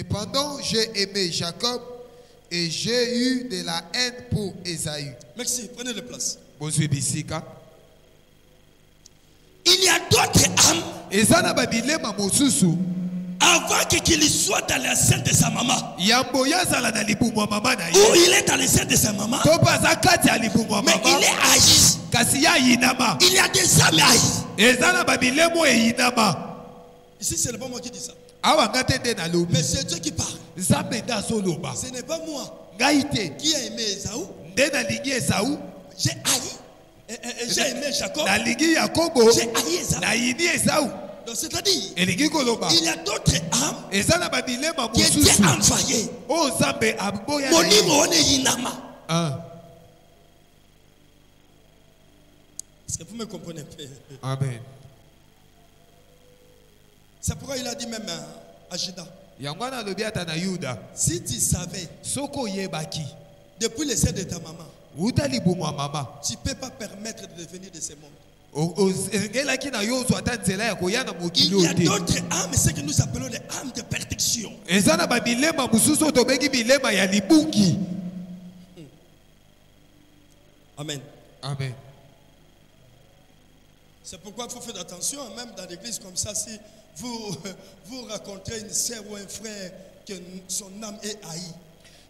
Cependant, j'ai aimé Jacob et j'ai eu de la haine pour Ésaü. Merci, prenez la place. Bozwi bisika. Il y a d'autres âmes Ezana babilema mosusu. avant qu'il soit dans la scène de sa maman. Yambo yazala na libumu wa mama na ye. Ou il est dans la scène de sa maman. Topa za kati ya libumu wa Mais mama. il est haï. Kasi ya yinama. Il y a des âmes haï. Ezana babilemo e yinama. Ici, ce n'est pas moi qui dis ça. Awa ngate de na lobi. Mais c'est Dieu qui parle. Nzambe nda soloba. Ce n'est pas moi Ngaite. qui a aimé Esaü. Nde na lingi Esaü. J'ai haï. J'ai aimé Jacob. Na lingi Yakobo. J'ai haï Esaü. Na yini Esaü. Donc c'est-à-dire, Elingi koloba. il y a d'autres âmes Ezana babilema qui étaient mosusu. envoyées. O Nzambe aboya na Moni ye. moone yinama. Est-ce que vous me comprenez? Amen. C'est pourquoi il a dit même à Judas, Yangwana lobiata na Yuda. si tu savais Soko yebaki. depuis le sein de ta maman, Uta libumu wa mama. tu ne peux pas permettre de devenir de ce monde. Il y a d'autres âmes, ce que nous appelons les âmes de perdition. Amen. Amen. C'est pourquoi il faut faire attention, même dans l'église comme ça, si vous rencontrez une sœur ou un frère que son âme est haïe.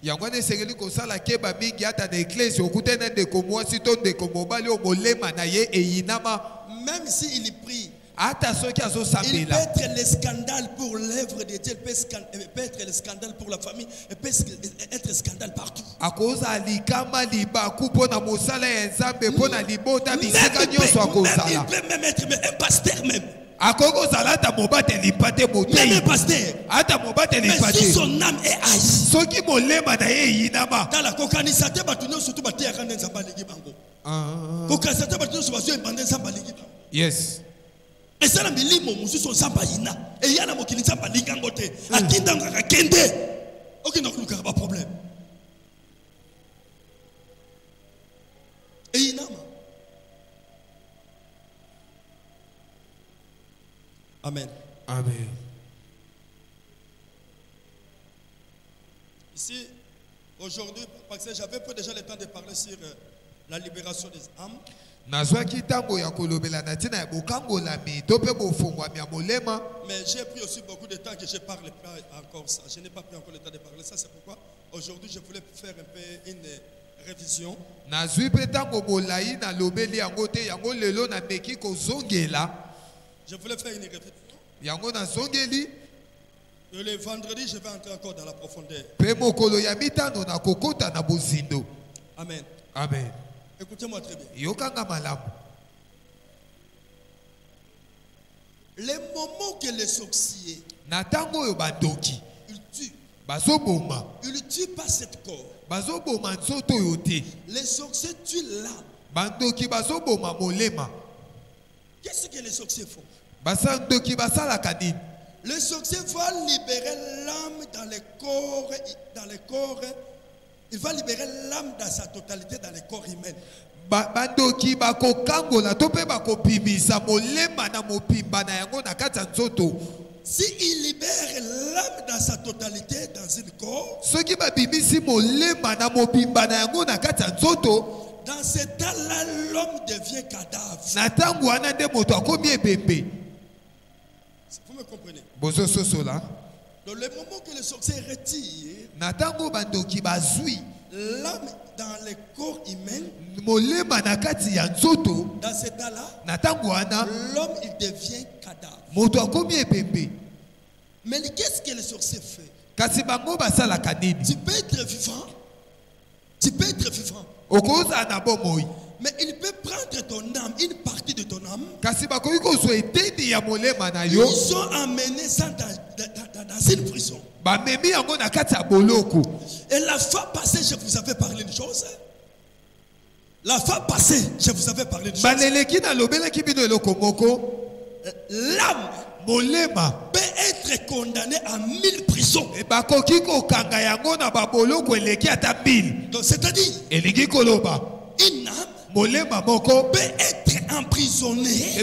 Même s'il prie, il peut être le scandale pour l'œuvre de Dieu, il peut être le scandale pour la famille, il peut être le scandale partout. Il peut même être un pasteur même. Même un pasteur. Mais si son âme est haïe, dans la cocanisate, surtout yes. Et ça, la milimo, nous sommes sans baïna. Et il y a la mokini sans balingangote. A qui dans la kende. Ok, donc nous n'avons pas de problème. Et il y a Amen. Amen. Ici, aujourd'hui, parce que j'avais pas déjà le temps de parler sur la libération des âmes. Mais j'ai pris aussi beaucoup de temps que je ne parle pas encore ça. Je n'ai pas pris encore le temps de parler ça. C'est pourquoi aujourd'hui je voulais faire un peu une révision. Je voulais faire une révision. Et le vendredi, je vais entrer encore dans la profondeur. Amen. Amen. Écoutez-moi très bien. Les moments que les sorciers ils tuent, ils tuent pas cette corps. Les sorciers tuent l'âme. Qu'est-ce que les sorciers font? Les sorciers vont libérer l'âme dans les corps. Il va libérer l'âme dans sa totalité dans les corps humains. Si il libère l'âme dans sa totalité dans un corps, dans ce temps-là, l'homme devient cadavre. Vous me comprenez? Dans le moment que le sorcier retire l'âme dans le corps humain, dans ce temps-là, l'homme il devient cadavre. Mais qu'est-ce que le sorcier fait? Tu peux être vivant. Tu peux être vivant. Mais il peut prendre ton âme, une partie de ton âme. Ils sont amenés ça dans une prison. Et la fois passée, je vous avais parlé de choses. La fois passée, je vous avais parlé de choses. L'âme peut être condamnée à 1000 prisons. Donc c'est-à-dire, une âme peut être emprisonnée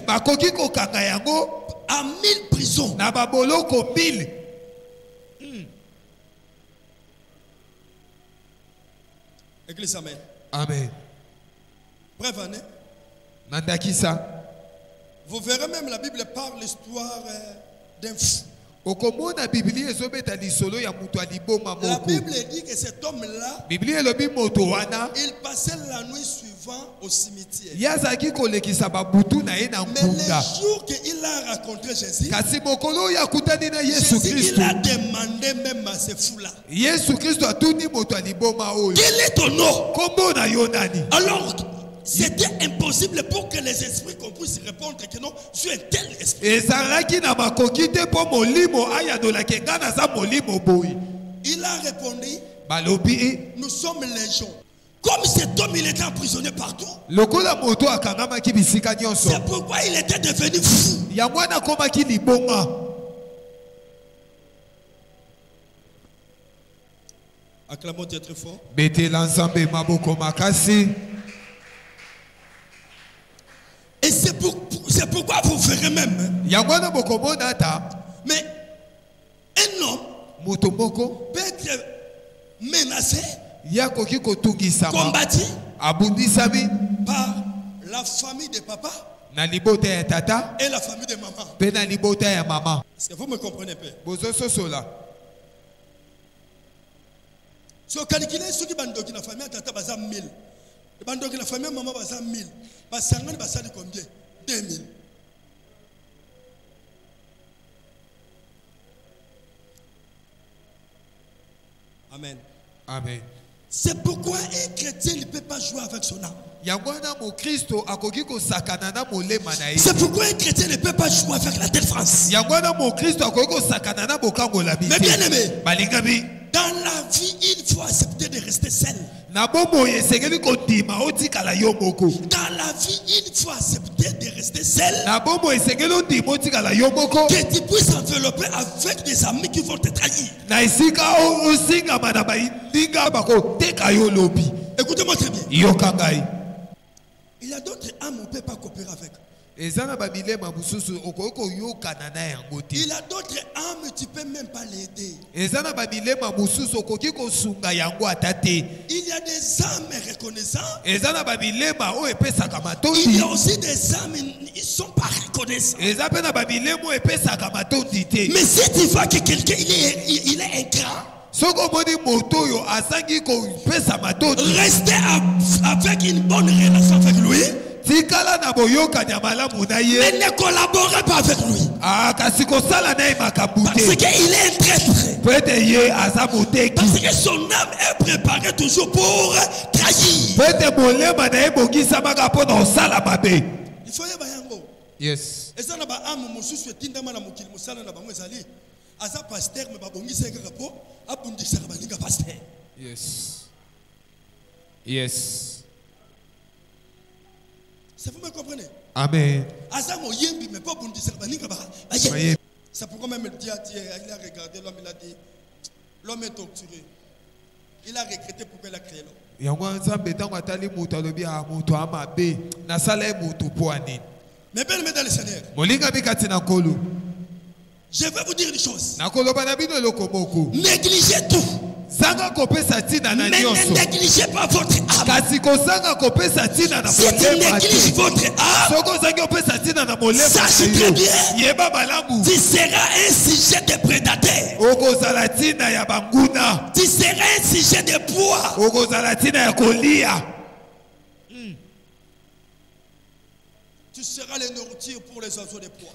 à 1000 prisons. Église, amen. Amen. Bref, année. Nandakisa. Vous verrez même la Bible parle l'histoire d'un fou. La Bible dit que cet homme-là, il passait la nuit suivante au cimetière. Mais le jour qu'il a rencontré Jésus, il a demandé même à ce fou-là, quel est ton nom? Alors, c'était impossible pour que les esprits qu'on puisse répondre que non, je suis un tel esprit. Il a répondu, nous sommes légions. Comme cet homme, il était emprisonné partout. C'est pourquoi il était devenu fou. Acclamons Dieu très fort. Et c'est pourquoi vous verrez même. Mais un homme peut être menacé, combattu par la famille de papa et la famille de maman. Est-ce que vous me comprenez pas? Si vous calculez ce qui est la famille, tata baza 1000. La famille maman baza 1000. Basangani basali combien? 2000. Amen. Amen. C'est pourquoi un chrétien ne peut pas jouer avec son âme. C'est pourquoi un chrétien ne peut pas jouer avec la telle France. Mais bien aimé, dans la vie, il faut accepter de rester seul. Dans la vie, il faut accepter de rester seul. Que tu puisses envelopper avec des amis qui vont te trahir. Écoutez-moi très bien. Il y a d'autres âmes on ne peut pas coopérer avec. Il y a d'autres âmes tu ne peux même pas l'aider. Il y a des âmes reconnaissantes. Il y a aussi des âmes ils ne sont pas reconnaissants. Mais si tu vois que quelqu'un il est ingrat, restez avec une bonne relation avec lui. Mais ne collaborez pas avec lui. Parce qu'il est un traître. Parce que son âme est préparée toujours pour trahir. Il faut y avoir. Yes. Yes. Yes. Ça vous me comprenez? Amen. C'est pourquoi même Dieu a regardé l'homme, il a dit, l'homme est torturé. Il a regretté pourquoi il a créé l'homme. Mais bien aimé dans le Seigneur, je vais vous dire une chose. Négligez tout. Mais ne négligez pas votre âme. Si tu négliges votre âme, sache très bien, tu seras un sujet de prédateur. Tu seras un sujet de poids. Tu seras la nourriture pour les oiseaux de poids.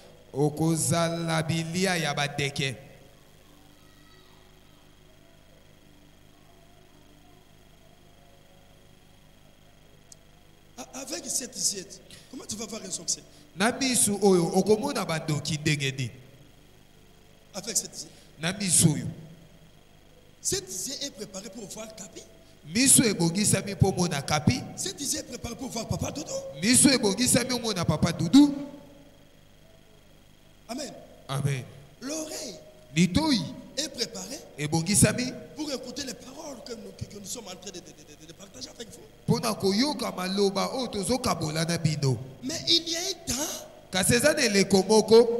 Avec cette diète, comment tu vas avoir un succès? Avec cette diète. Cette diète est préparée pour voir Kapi. Cette diète est préparée pour voir Papa Doudou. Amen. Amen. L'oreille est préparée pour écouter les paroles que nous sommes en train de partager avec vous. Mais il y a un temps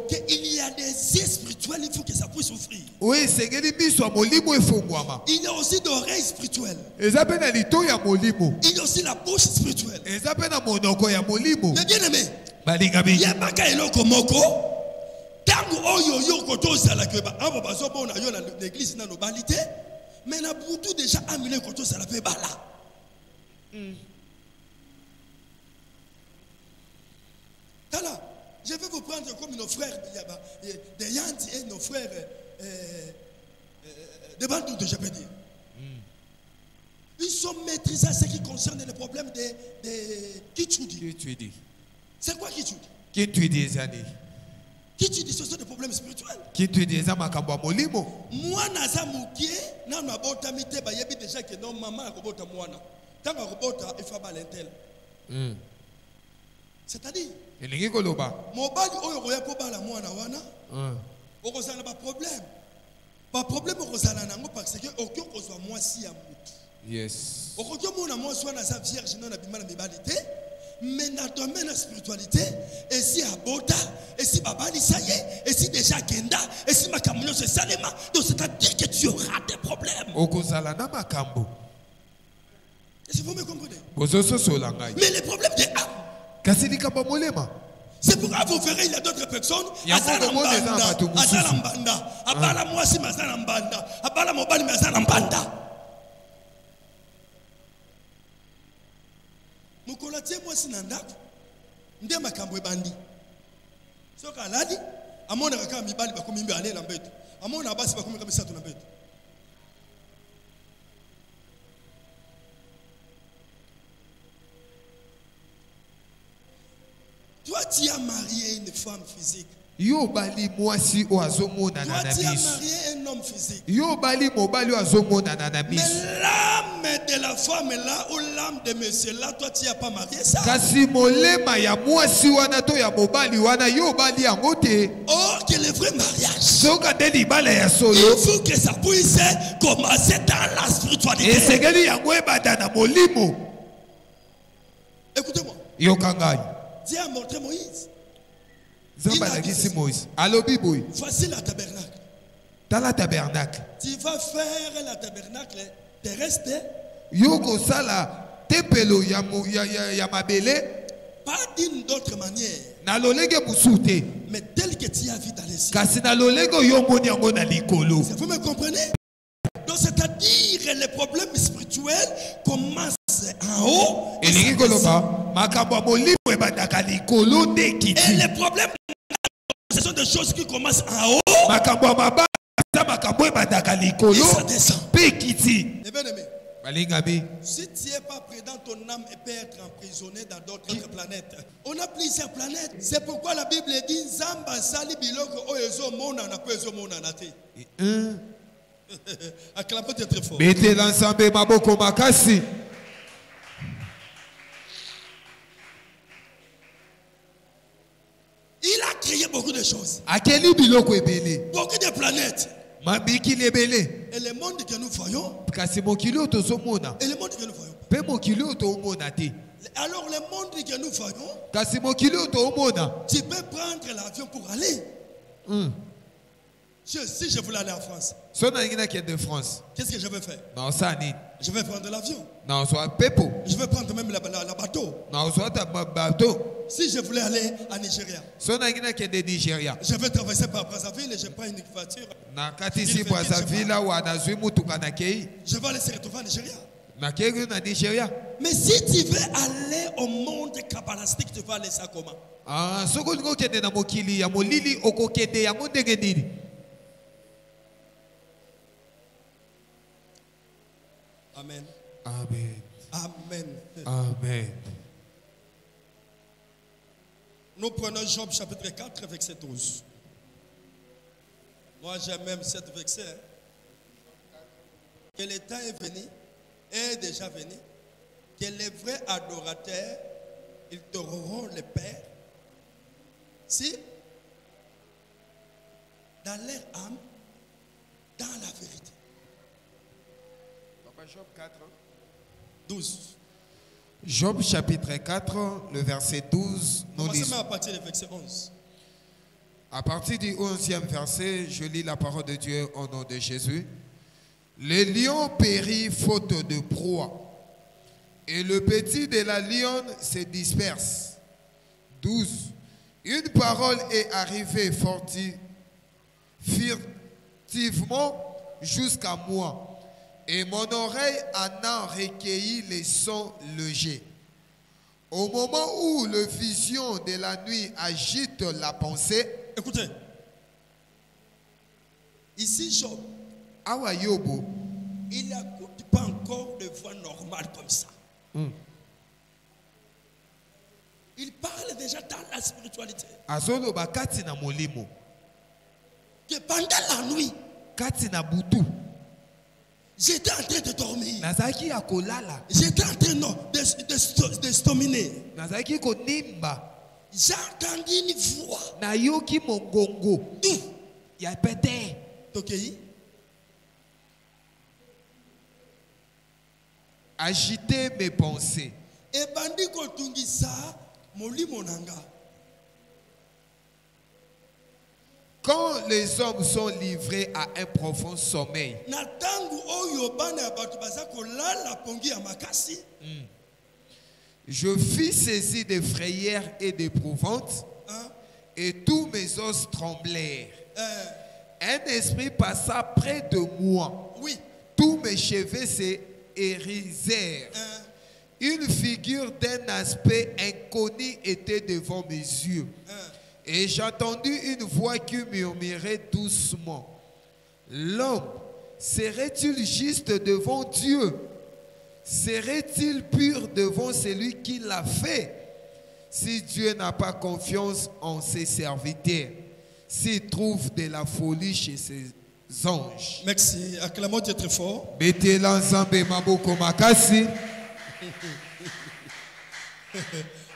qu'il y a des spirituels, il faut que ça puisse souffrir. Oui, c'est que les biso molimo efongwama. Il y a aussi d'oreilles spirituelles. Ezapena lito ya molimo. Il y a aussi la bouche spirituelle. Ezapena monoko ya molimo. Mais bien aimé, Balingabi. yebaka eloko moko. Tango oyo yo koto sala ke ba abo bazo bona yo na l'église na nobalité, mais na butu déjà amile koto sala pe bala. Tala, je vais vous prendre comme nos frères des Yanti et nos frères de Bandou, je peux dire. Ils sont maîtrisés à ce qui concerne les problèmes de Kichudi. C'est quoi Kichudi? Kichudi zani. Kichudi, ce sont des problèmes spirituels. Kichudi zama kamba molimo. Moi, naza mukie, na nabota mite ba yebi déjà que non maman robota moana. Tant que robota, il faut balentel. C'est-à-dire, mobali oyo koya ko bala mwana wana, okozala ba problème. Ba problème okozala nango parce que okyo kozwa mwasi ya mutu. Yes. Okyo mona mwasi wana sa vierge non abimana mibalité, mais na domaine de spiritualité, et si abota, et si babali ça y est, et si déjà kenda, et si makamyo se salema, donc c'est-à-dire que tu auras des problèmes. Okozala na makambo. Est-ce que vous me comprenez? Mais les problèmes des âmes. C'est pourquoi vous verrez, il y a d'autres personnes. Azalambanda. Abala mwasi mazalambanda. Abala mobali mazalambanda. Mukola tie mwasi nandako. Nde makambo ebandi. Soka aladi. Amona kaka mibali bakomimbi ale lambeto. Amona abasi bakomimbi kabisa tu lambeto. Toi, tu as marié une femme physique. Yo bali mwasi o azomona na biso. Toi, tu as marié un homme physique. Yo bali mobali o azomona na biso. Mais l'âme de la femme là ou l'âme de monsieur là, toi tu as pas marié ça. Kasi molema ya mwasi wana to ya mobali wana yo bali yango te. Oh, que le vrai mariage. Soka de libala ya solo. Il faut que ça puisse commencer dans la spiritualité. Et c'est que yango ebata na molimo. Écoutez-moi. Yo kangai. Dieu a montré Moïse. Moïse. Voici la tabernacle. Dans la tabernacle. Tu vas faire la tabernacle terrestre. Yoko sala tempelo ya mabele. Pas d'une autre manière. Na lolenge musute. Mais tel que tu as vu dans les cieux. Kasi na lolenge yo moni yango na likolo. Vous me comprenez? Donc c'est-à-dire les problèmes spirituels commencent en haut. Et les problèmes, ce sont des choses qui commencent en haut. Et ça descend. Bien-aimé, si tu n'es pas prudent, ton âme peut être emprisonnée dans d'autres planètes. On a plusieurs planètes. C'est pourquoi la Bible dit Zamba sali biloko oyezo mona na kwezo mona na te. Acclamez très fort. Mettez l'ensemble maboko makasi. Il a créé beaucoup de choses. Beaucoup de planètes. Et le monde que nous voyons. Et le monde que nous voyons. Alors le monde que nous voyons. Tu peux prendre l'avion pour aller. Si je voulais aller en France. Qu'est-ce que je vais faire? Je vais prendre l'avion. Je vais prendre même la bateau. Si je voulais aller à Nigeria. Je vais traverser par Brazzaville et je prends une voiture. Je vais aller se retrouver en Nigeria. Mais si tu veux aller au monde kabbalistique, tu vas aller ça comment? Amen. Amen. Amen. Amen. Nous prenons Job chapitre 4, verset 12. Moi j'aime même cet verset. Que le temps est venu, est déjà venu, que les vrais adorateurs, ils t'auront le Père. Si, dans leur âme, dans la vérité. Job 4. 12. Job chapitre 4, le verset 12. Commencez à partir du verset 11. À partir du 11e verset, je lis la parole de Dieu au nom de Jésus. Le lion périt faute de proie, et le petit de la lionne se disperse. 12. Une parole est arrivée furtivement jusqu'à moi, et mon oreille en a recueilli les sons légers. Au moment où le vision de la nuit agite la pensée. Écoutez, ici Job, il n'écoute pas encore de voix normale comme ça. Il parle déjà dans la spiritualité. Que pendant la nuit, j'étais en train de dormir. J'étais en train de stominer. J'ai entendu une voix. Agiter mes pensées. Et bandi kotungisa moli monanga. Quand les hommes sont livrés à un profond sommeil, je fus saisi de frayeur et d'épouvante, et tous mes os tremblèrent. Un esprit passa près de moi. Oui. Tous mes cheveux se hérisèrent. Une figure d'un aspect inconnu était devant mes yeux. Et j'entendis une voix qui murmurait doucement. L'homme serait-il juste devant Dieu? Serait-il pur devant celui qui l'a fait? Si Dieu n'a pas confiance en ses serviteurs, s'il trouve de la folie chez ses anges. Merci. Acclamons Dieu très fort.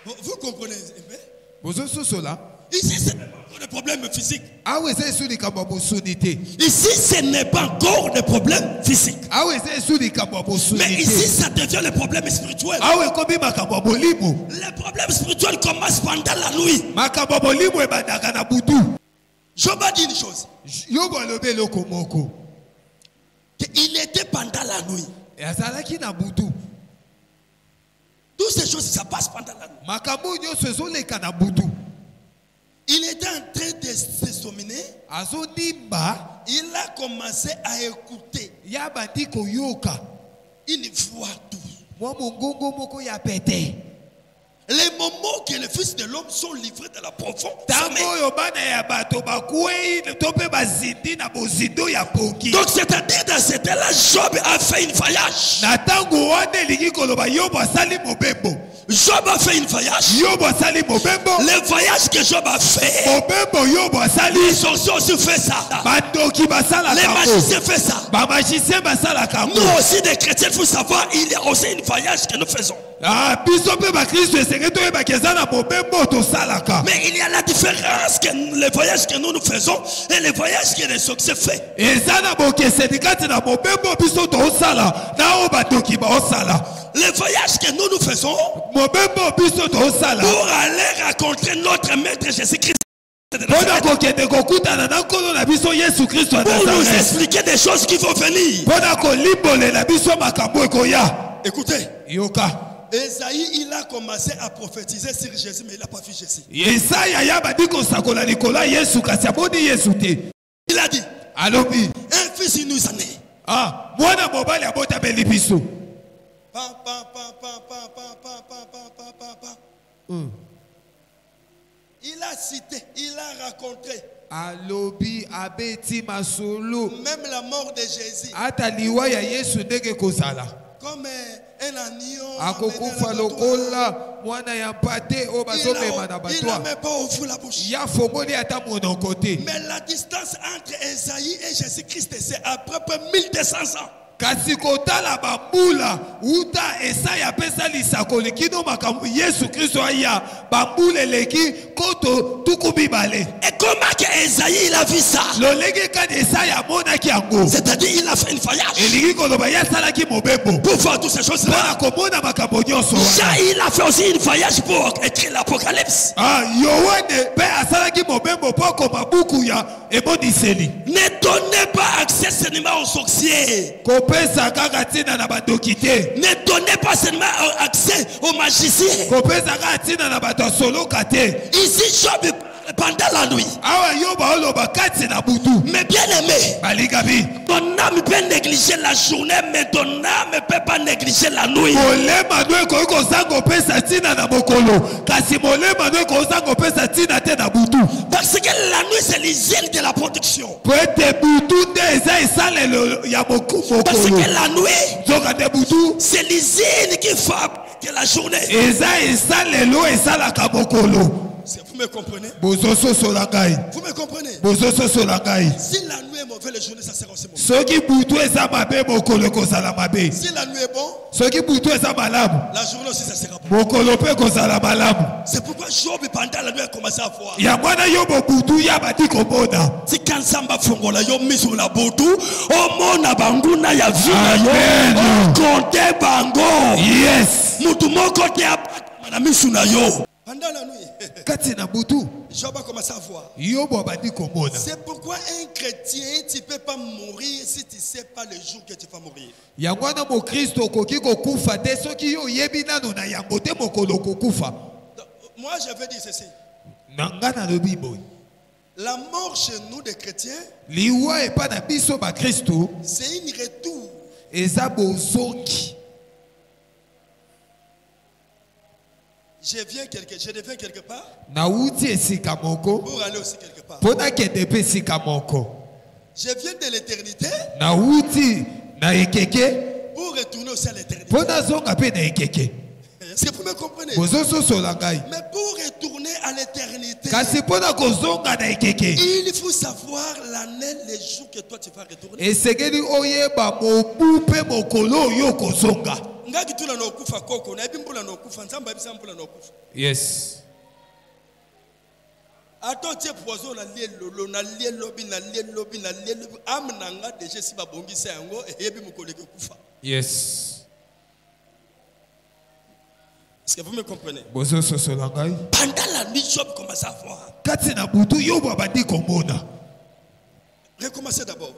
Vous comprenez? Ici, ce n'est pas encore de problème physique. Ici, ce n'est pas encore de problème physique. Mais ici, ça devient le problème spirituel. Le problème spirituel commence pendant la nuit. Job a dit une chose. Il était pendant la nuit. Toutes ces choses, ça passe pendant la nuit. Il était en train de se sominer. Il a commencé à écouter une voix douce. Les moments que les fils de l'homme sont livrés de la profonde sommeil. Donc c'est-à-dire dans ce temps-là, Job a fait une voyage. Job a fait une voyage. Le voyage que Job a fait, les sorciers aussi fait ça. Les magiciens fait ça. Nous aussi des chrétiens, il faut savoir, il y a aussi une voyage que nous faisons. Mais il y a la différence que les voyages que nous faisons et les voyages que les sorciers font. Les voyages que nous faisons pour aller rencontrer notre maître Jésus-Christ. Pour nous expliquer des choses qui vont venir. Écoutez. Esaïe, il a commencé à prophétiser sur Jésus, mais il n'a pas vu Jésus. Il a dit, un fils il nous a né. Il a cité, il a raconté. Même la mort de Jésus. Comme un agneau. Il n'a même pas ouvert la bouche. Mais la distance entre Esaïe et Jésus-Christ, c'est à peu près 1200 ans. Kasi kotala bambula uta Esaya pesa lisakoli kino makambu Yesu Kristo aya bambule leki koto tukubibale. Et comment que Esaïe il a vu ça? C'est-à-dire il a fait une voyage pour voir toutes ces choses-là. Jean il a fait aussi une voyage pour écrire l'Apocalypse. Ne donnez pas accès seulement aux sorciers. Ne donnez pas seulement accès aux magiciens. Ici, Job pendant la nuit. Mais bien aimé, ton âme peut négliger la journée, mais ton âme ne peut pas négliger la nuit. Parce que la nuit c'est l'hygiène de la production. Parce que la nuit c'est l'hygiène qui fabrique la journée. Vous me comprenez? Vous me comprenez? Si la nuit est mauvaise, la journée ça sera aussi mauvaise. Si la nuit est bon, la journée aussi ça sera bon. C'est pourquoi Job pendant la nuit a commencé à voir. Si quand Samba Fongola yo mis la botu, o mona banguna ya vina yo, o konte bango. Yes. Mutu moko te apata na misu na yo. Pendant la nuit, Job a commencé à voir. C'est pourquoi un chrétien, tu ne peux pas mourir si tu ne sais pas le jour que tu vas mourir. Moi, je veux dire ceci. La mort chez nous, des chrétiens, c'est une retour. Je deviens quelque part pour aller aussi quelque part. Je viens de l'éternité pour retourner aussi à l'éternité. Est-ce que vous me comprenez? Mais pour retourner à l'éternité, il faut savoir l'année, les jours que toi tu vas retourner. Yes. Yes. Est-ce que vous me comprenez? Pendant la nuit, Job commence à voir. Recommencez d'abord.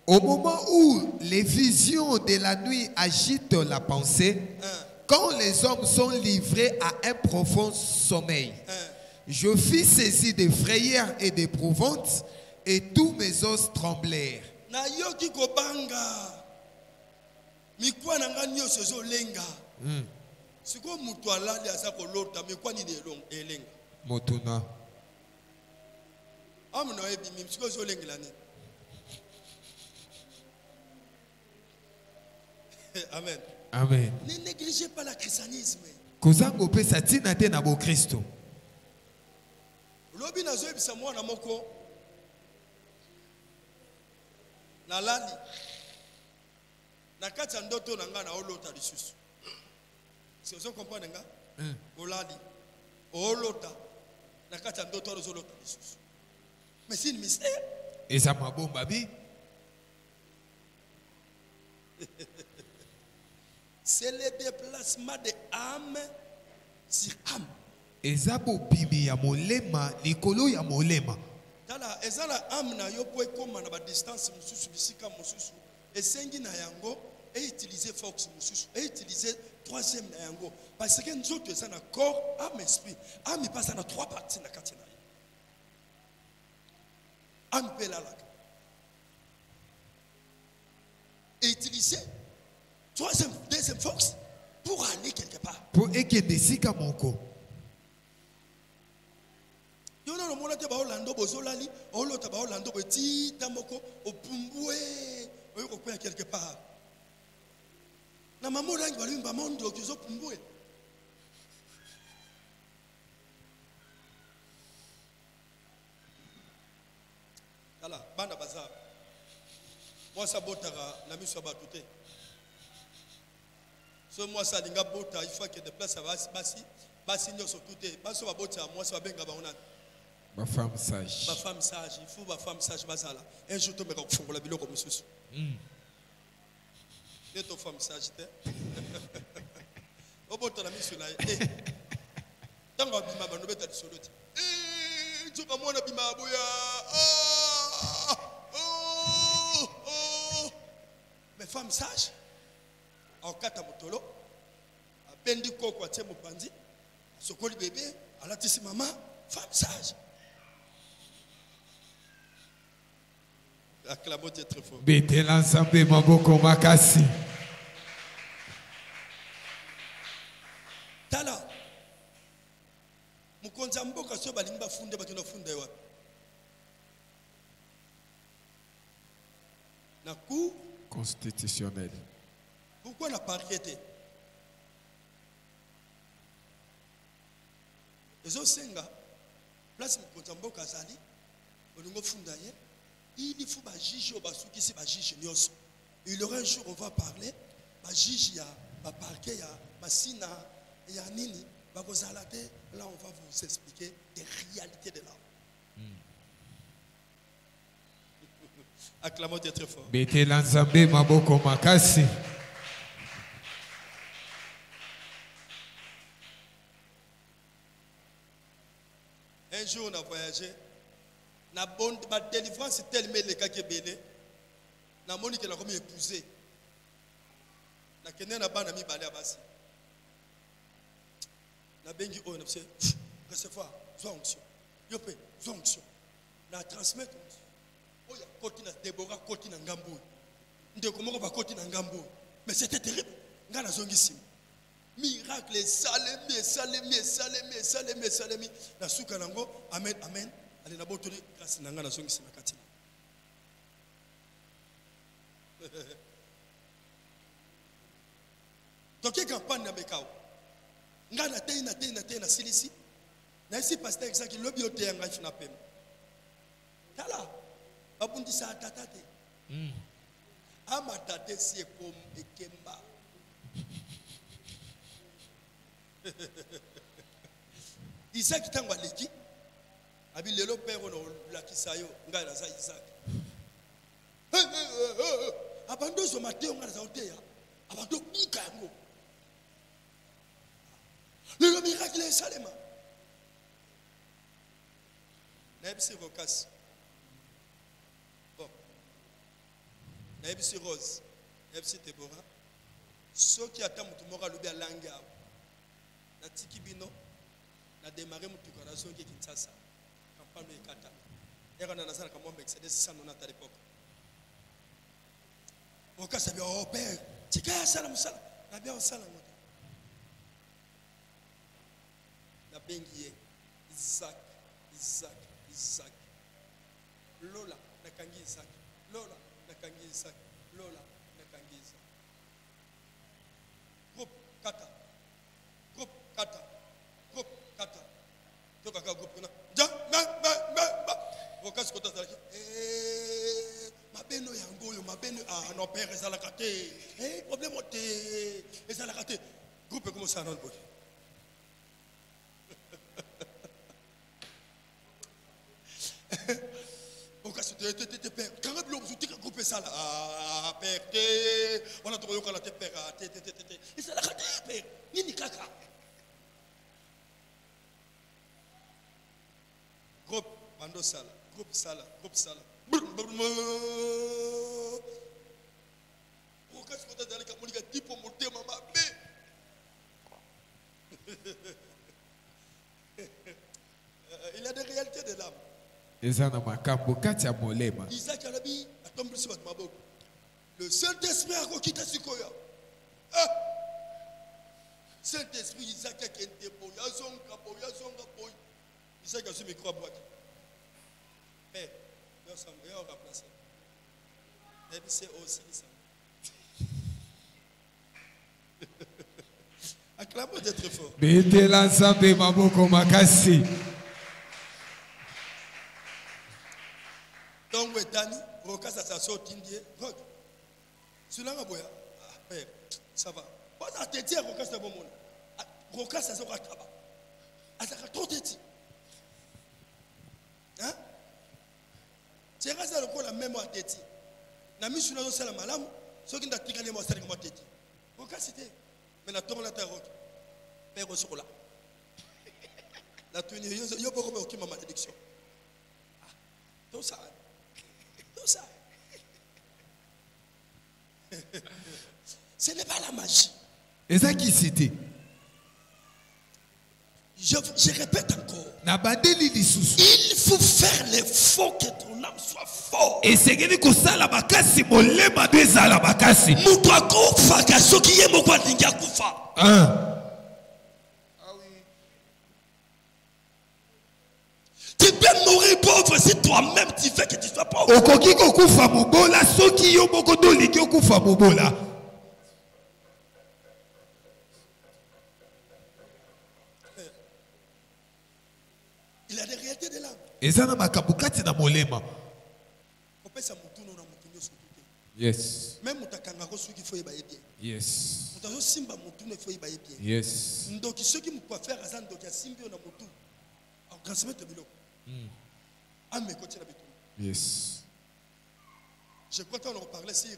Au moment où les visions de la nuit agitent la pensée, quand les hommes sont livrés à un profond sommeil, je fus saisi de frayeur et d'épouvante, et tous mes os tremblèrent. Motuna. Amen. Amen. Ne négligez pas le christianisme. Lobi na zoe bisa mwana moko na lali na kati ya ndoto na nga na olota lisusu. Si vous comprenez nga? Olali olota na kati ya ndoto olota lisusu. Mais c'est une mystère. Et ça m'a bon babi. C'est le déplacement de âme sur âme. Ezabo bibi ya molema likolo ya molema. Tala ezala âme na yo po ekoma na ba distance mususu bisika mususu esengi na yango et utiliser force mususu et utiliser troisième na yango parce que nous autres ça na corps, âme, esprit. Âme passe na trois parties na kati na yo. Âme pe la et utiliser deuxième force pour aller quelque part. Pour ekende sika moko. Yona no mona te ba Orlando bozolali, olota ba Orlando beti tamoko opumbwe, oyoko kwa quelque part. Na mamo rangi bali mba mondo kizo pumbwe. Ala bana bazar. Moi ça botara na miso ba tuté. So moi ça linga bota, il faut que des places basi nyo surtout baso ba bota moi ça benga ba ona. Ba femme sage. Ba femme sage, il faut ba femme sage basala. Un jour to meka kufungola biloko mususu. Et ton femme sage te. Obota na misu na tango bima ba no beta disoloti. Nzoka mwana bima aboya. Mais femme sage en kata motolo abendi koko atie mopanzi sokoli bébé alatisi maman femme sage. Acclamons Dieu très fort. Bete l'ensemble maboko makasi. Tala mukonza mboka so balingi bafunde bakino funda wapi na cour constitutionnel. Pourquoi la parquet? Les autres senga place mukonza mboka zali olingo funda ye il faut ba juge au basuki si ba juge nyonso. Il aura un jour on va parler ba juge ya ba parquet ya basina ya nini ba kozala te. Là on va vous expliquer des réalités de l'âme. Acclamons Dieu très fort. Bete l'ensemble maboko makasi. Un jour on a voyagé. Na bonne ma délivrance tellement les cas qui belé. Na moni que la comme épousé. Na kene na bana mi balé abasi. Na bengi o na pse recevoir zonction. Yo pe zonction. Na transmettre. Oya koti na Deborah koti na ngambo. Ndeko moko ba koti na ngambo. Mais c'était terrible. Ngana zongisi. Miracle salemi. Na suka nango amen amen. Allez na botoni grâce na ngana zongisi na kati. Toke campagne na bekao. Ngana te na silisi. Na isi pasteur exact lobi ote yanga ifuna pem. Tala babundi sa tatate. Ama tate si ekom ekemba. Isaac tangwa leki. Abi lelo père ono la kisayo ngana za Isaac. Abando zo mateo ngana za oteya. Abando bukango. Le miracle est salema. Nebsi vokas. Bon. Nebsi rose. Nebsi Deborah. Ce qui attend mutumora lobi alanga. Na tikibino. Na démarrer mutuka na zongi Kinshasa. Campagne ekata. Era na nazana kamombe Exodus 190 à l'époque. Vokas a bien oh père. Tika sala musala. Na bien sala ngoto. Na bengiye Isaac. Lola nakangi Isaac. Lola nakangi Isaac. Groupe kata. Toka ka groupe na. Ja ba. Vokas kota zalaki. Mabeno yango yo mabeno no père ezalaka te. Problème te. Ezalaka te. Groupe comment ça non boy. Vokas te père. Quand le bloc tu groupe ça là. Père te. On a trouvé qu'on a te père te. Ezalaka te père. Nini kaka. Groupe Mando Sala, groupe Sala. Il y a des réalités de l'âme. Isaac Alabi a tombé sur votre maboko. Le Saint-Esprit a quitté Sikoya. Saint-Esprit, Isaac a quitté Boyazonga. Isaac a su micro à boîte. Mais, nous sommes remplacés. Et puis c'est aussi ça. Acclamons d'être fort. Bete l'ensemble maboko makasi. Donc, Dani, Rokas a sa sortie indien. Celui-là, père, ça va. Pas à Ateti à Rokas de Bomon. Rokas à Zorataba. Ataka Toteti. Hein? C'est rare que la même Ateti. Nami Suna Sala Malam, ceux qui n'ont pas tigé les mots comme Ateti. Rokas c'était. Mais la tombe la terre. Père au chocolat. La tenue, il y a beaucoup de malédiction. Tout ça. Tout ça. Ce n'est pas la magie. Et ça qui c'était? Je répète encore. Il faut faire l'effort que ton âme soit forte. Et c'est que nous ça la bakasi molema de za la bakasi. Muto kufa kasoki ye moko ndinga kufa. Tu peux mourir pauvre si toi-même tu fais que tu sois pauvre. Okoki kokufa mobola soki yo moko do liki okufa mobola. Il y a des réalités de l'âme. Et ça na makabukati na molema. Yes. Même mutakanga kosu qu'il faut y bailler bien. Yes. Mutazo simba mutuno il faut y bailler bien. Yes. Ndoki ceux qui me peuvent faire azan ndoki simbi na mutu. En transmettre bilo. Ame côté la bitu. Yes. Je crois qu'on en parlait sur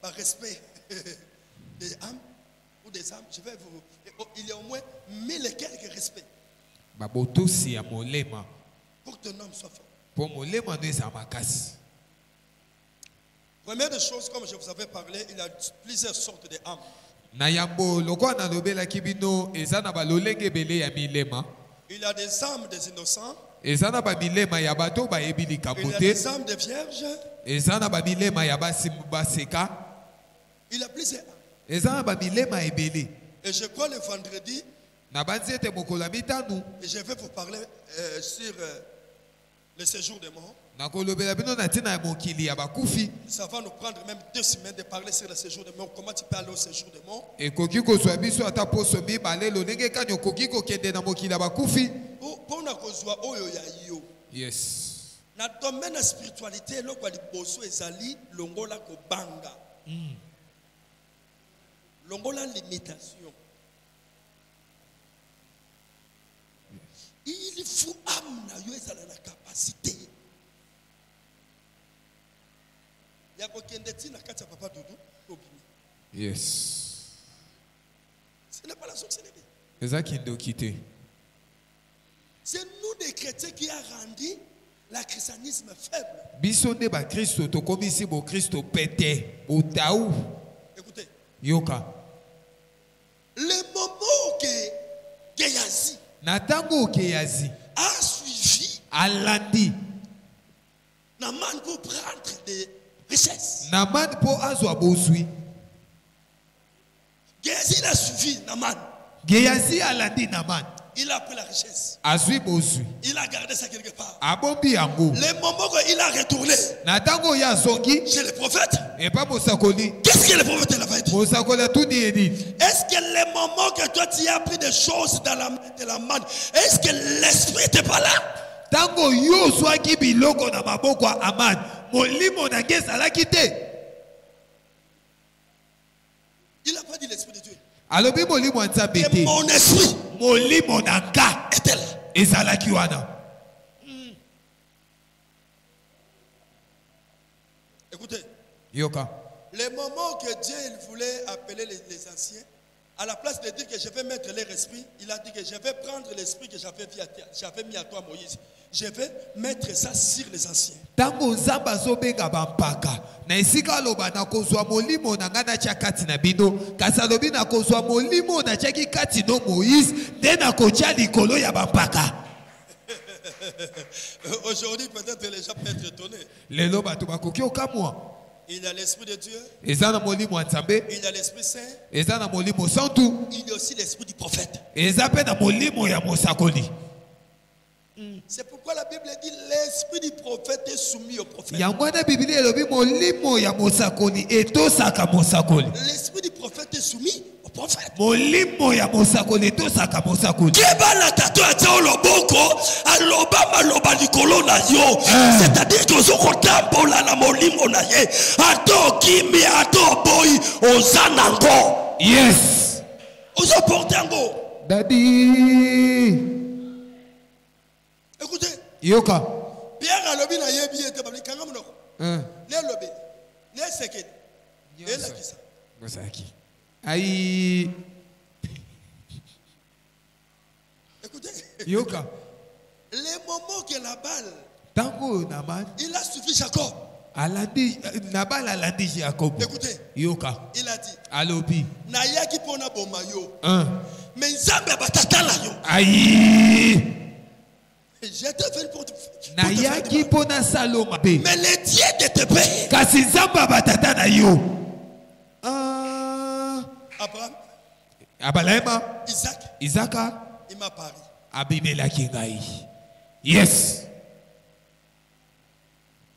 par respect des âmes ou des âmes. Je vais vous. Il y a au moins 1000 et quelques respects. Baboto si ya molema. Pour que ton âme soit forte. Pour molema ne sa makasi. Première des choses, comme je vous avais parlé, il y a plusieurs sortes d'âmes. Nayambo loko na lobela kibino ezana balolenge bele ya milema. Il y a des âmes des innocents. Ezana ba milema ya bato ba ebili kapote. Il y a des âmes des vierges. Ezana ba milema ya baseka. Il y a plusieurs âmes. Ezana ba milema ebele. Et je crois le vendredi. Na banzete mokola mitanu. Et je vais vous parler sur le séjour des morts. Na kolobela bino na tina ya mokili ya bakufi. Ça va nous prendre même 2 semaines de parler sur le séjour des morts. Comment tu peux aller au séjour des morts? Et koki ko so biso ata poso mi balelo ndenge kanyo koki ko kende na mokili ya bakufi. Pour na kozwa oyo ya yo. Yes. Na domaine de spiritualité lokwa liboso ezali longola ko banga. Longola limitation. Il faut amener yo ezala na capacité. Yes. Ce n'est pas la sorcellerie. C'est nous des chrétiens qui a rendu le christianisme faible. Bisonde ba Christo to komisi bo Christo pété au taou. Écoutez. Yoka. Le moment que Gehazi Natango Gehazi a suivi Alandi Naman pour prendre des richesse. Naman po azwa bosui. Gehazi a suivi Naman. Gehazi alandi Naman. Il a pris la richesse. Azui bosui. Il a gardé ça quelque part. Abombi yango. Le moment où il a retourné. Natango ya zongi. Chez le prophète. Et pas Mosakoli. Qu'est-ce que le prophète avait dit? Mosakoli a tout dit. Est-ce que le moment que toi tu as pris des choses dans la main de la manne, est-ce que l'esprit n'était pas là? Tango yo swaki biloko na maboko Aman. Molimo na ngesa la kite. Il n'a pas dit l'esprit de Dieu. Alobi molimo nzambe te. Mon esprit. Molimo na nga était là. Ezalaki wana. Écoutez. Yoka. Le moment que Dieu il voulait appeler les anciens, à la place de dire que je vais mettre leur esprit, il a dit que je vais prendre l'esprit que j'avais mis à toi Moïse. Je vais mettre ça sur les anciens. Tango nzamba zobenga bampaka. Na esika loba na kozwa molimo na ngana cha kati na bino. Kasalobi na kozwa molimo na cha kati no Moïse. Dena kocha likolo ya bampaka. Aujourd'hui peut-être les gens peuvent être étonnés. Lelo batu bakoki okamwa. Il y a l'esprit de Dieu. Il y a l'esprit saint. Il y a aussi l'esprit du prophète. C'est pourquoi la Bible dit l'esprit du prophète est soumis au prophète. L'esprit du prophète est soumis au prophète. Molimo ya mosakoli to saka mosakoli. Keba la tato ya tao loboko aloba maloba likolo na yo. C'est-à-dire que ozoko tambola na molimo na ye. Ato kimi ato boy ozanango. Yes. Ozo portango. Daddy. Écoutez. Yoka. Pierre alobi na yebi ete babli kanga munoko. Ne lobi. Ne sekedi. Ela kisa. Mosaki. Aïe. Écoutez. Yoka. Les moments que la balle. Tango Naman. Il a suffi Jacob. Alandi Nabal alandi Jacob. Écoutez. Yoka. Il a dit. Alobi. Na yaki pona boma yo. Mais nzambe batata la yo. Aïe. J'étais venu pour te na yaki pona saloma be. Mais les dieux de tes pères. Kasi nzambe batata na yo. Abraham. Abalema. Isaac. Isaka. Il m'a parlé. Abimelaki ngai. Yes.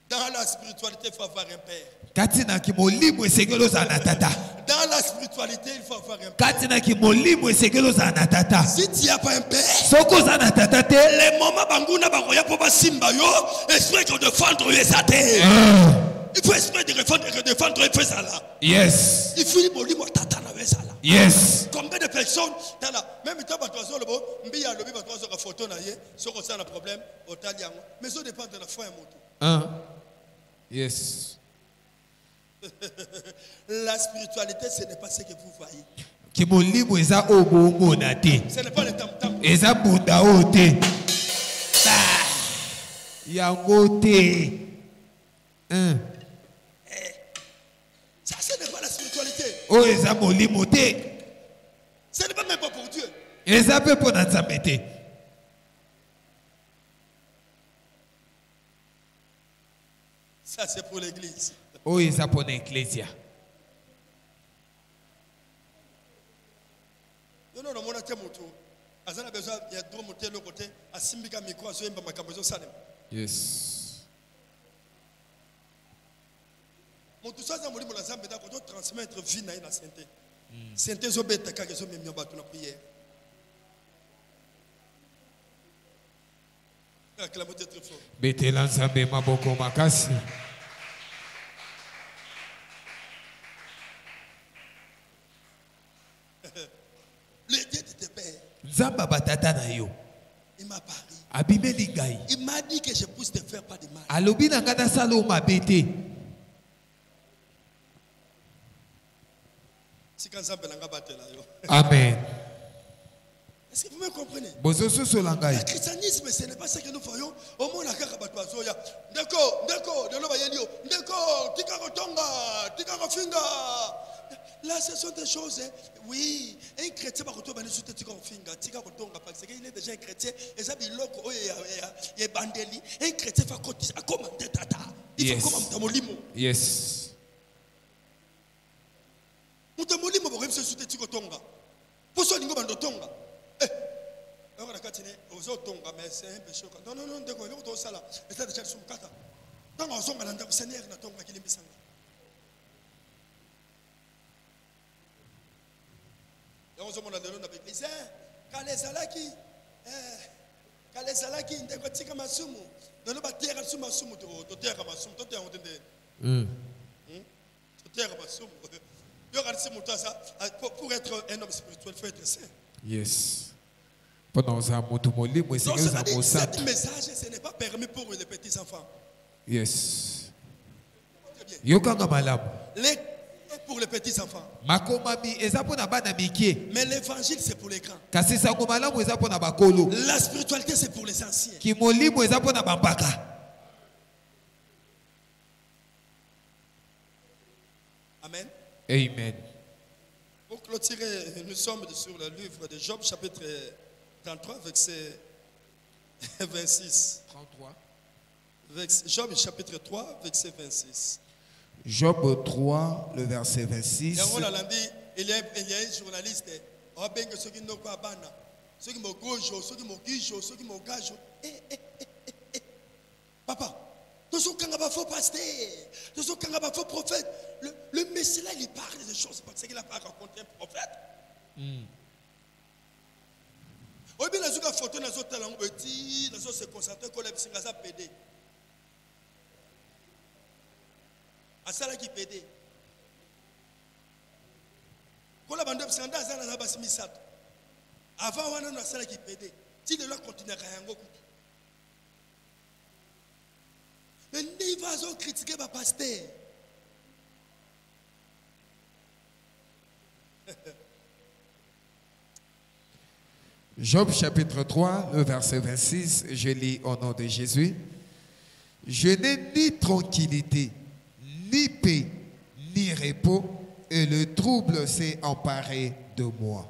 Dans la spiritualité, il faut avoir un père. Katina ki molimo esengelo za na tata. Dans la spiritualité, il faut avoir un père. Katina ki molimo esengelo za na tata. Si tu n'as pas un père, soko za na tata te. Les moments banguna bakoya po basimba yo, esprit de défendre les athées. Il faut esprit de défendre les ça là. Yes. Il faut molimo tata na ça là. Yes. Combien de personnes dans la même temps batwazo le bo, mbiya lobi batwazo ka photo na ye, soko ça na problème, otali yango. Mais ça dépend de la foi ya moto. Yes. La spiritualité, ce n'est pas ce que vous voyez. Ce n'est pas le tam-tam. Eza bunda ote. Yangote. Ça, ce n'est pas la spiritualité. Oh, eza molimo te. Ce n'est pas même pas pour Dieu. Eza pe pour Nzambe te. Ça, c'est pour l'église. Oh, eza pour l'ecclésia. Non, non, non, mon até moto. Azana besoin, il y a deux moteurs de l'autre côté. À Simbika Miko, à Zoemba Makamozo Salem. Yes. Mon tout ça, c'est un monument dans Zambé, d'accord, doit transmettre vie à la sainteté. Sainteté, zobeta, car ils ont mis en bâton la prière. Acclamez très fort. Betela Nzambe maboko makasi. Le Dieu de tes pères. Nzamba batata na yo. Il m'a parlé. Abimeli ngai. Il m'a dit que je puisse te faire pas de mal. Alobi na ngana salo mabete. Si quand Nzambe nanga batela yo. Amen. Est-ce que vous me comprenez? Le christianisme, ce n'est pas ce que nous voyons. Au moins, la carte battoisoya. D'accord, de l'Obayenio. D'accord, tika rotonga, tika rofinga. Là, ce sont des choses. Oui, un chrétien va retourner sur tika rofinga, tika rotonga, parce qu'il est déjà un chrétien. Et ça, il est bandeli. Un chrétien va commander tata. Il faut commander molimo. Yes. Mutamolimo, vous avez sur tika rotonga. Pour ça, vous avez tonga. Mais c'est un péché. Non, non, non, d'accord, il y a ça là. Et ça, déjà, son kata. Dans la zone, le Seigneur n'a pas qu'il est mis. Et on se demande à l'église, quand les alaki, quand les alaki, ils ne tika masumu. Dans le bâtiment, ils sont masumu, tu terre à masumu, tu terre à masumu. Tu terre à masumu. Il y aura des moutons ça. Pour être un homme spirituel, il faut être saint. Yes. Pendant ça, cette message, ce n'est pas permis pour les petits enfants. Yes. Pour les petits enfants. Mais l'évangile, c'est pour les grands. La spiritualité, c'est pour les anciens. Amen. Amen. Pour clôturer, nous sommes sur le livre de Job, chapitre 33, verset 26. 33. Job, chapitre 3, verset 26. Job 3, le verset 26. Il y a un journaliste. Ceux qui n'ont pas bana, ceux qui m'ont gauche, ceux qui m'ont guiche, ceux qui m'ont gage. Papa, tous ceux qui n'ont faux pasteur, tous ceux qui n'ont faux prophète, le Messie là, il parle des choses parce qu'il n'a pas rencontré un prophète. Oui, bien, la photo, na zo talent petit, na zo se concentrer qu'on a besoin de PD. À ça là qui PD. Quand la bande besoin d'azar na basi misato. Avant on a ça là qui PD. Si de là continuer à yango. Mais il va zo critiquer ma pasteur. Job chapitre 3, le verset 26, je lis au nom de Jésus. Je n'ai ni tranquillité, ni paix, ni repos, et le trouble s'est emparé de moi.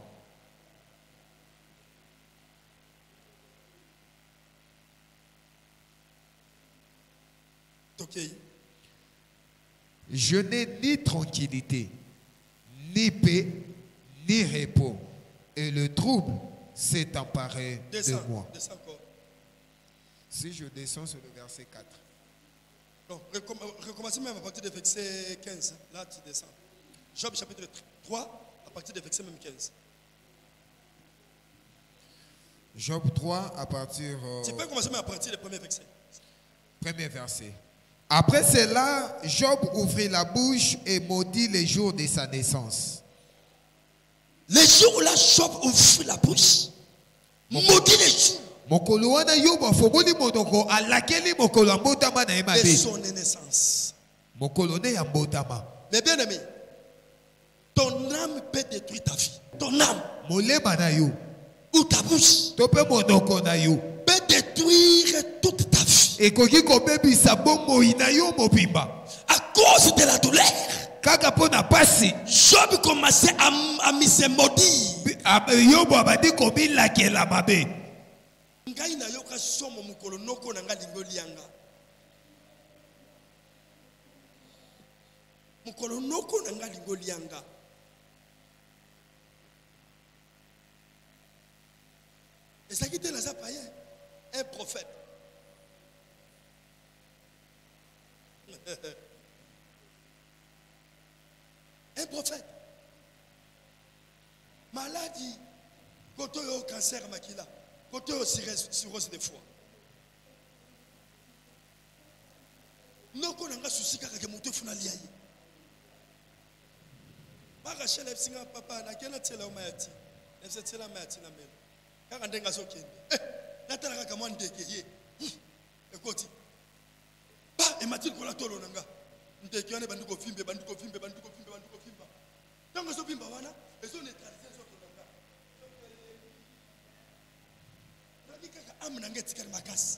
Okay. Je n'ai ni tranquillité, ni paix, ni repos, et le trouble s'est emparé de moi. Si je descends sur le verset 4. Non, recommencez même à partir du verset 15. Là, tu descends. Job chapitre 3, à partir du verset même 15. Job 3, à partir... Tu peux commencer même à partir du premier verset. Premier verset. Après cela, Job ouvrit la bouche et maudit les jours de sa naissance. Les jours où la Job ouvrit la bouche, maudit les jours de son naissance. Mais bien aimé, ton âme peut détruire ta vie. Ton âme ou ta bouche peut détruire toute ta vie. À cause de la douleur, Job commençait à se maudire. Et ça qui était là, ça païen, un prophète. Un prophète. Maladie. Quand on a un cancer, makila. Quand on a cirrhose de foie. Non, qu'on a un souci car que monte funa liaï. Marachel Epsinga papa na kena tela umayati. Nefse tela mayati na melo. Car andenga so kende. Natala kaka mwandeke ye. Ekoti. Ba e matil ko la tolo nanga. Ndeke ane banduko fimbe. Tango so fimba wana, ezo neutraliser so tolanga. Nani kaka amna ngeti kali makasi.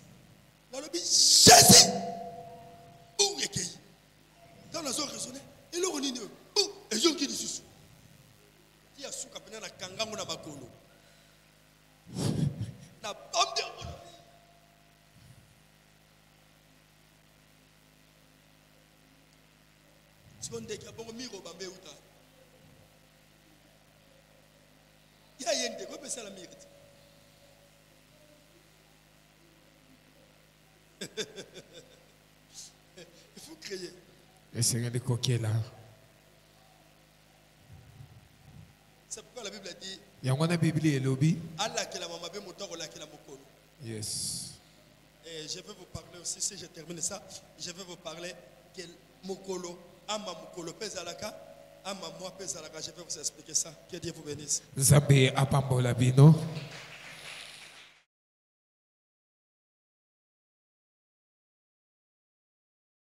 Nalobi Jésus. Ou yekei. Dans la zone raisonnée, il est nini ou et yon ki disusu. Ki asuka pena na kangango na bakolo. Na bombe ko. Sibonde ki abongo miro bambe uta. Il faut créer. Le Seigneur de coquille là. C'est pourquoi la Bible a dit. Il y a une Bible et lobby. Yes. Et je vais vous parler aussi, si je termine ça, je vais vous parler que Mokolo, Ama Mokolo Pezalaka. Je vais vous expliquer ça. Que Dieu vous bénisse. Zabé Apambola Bino.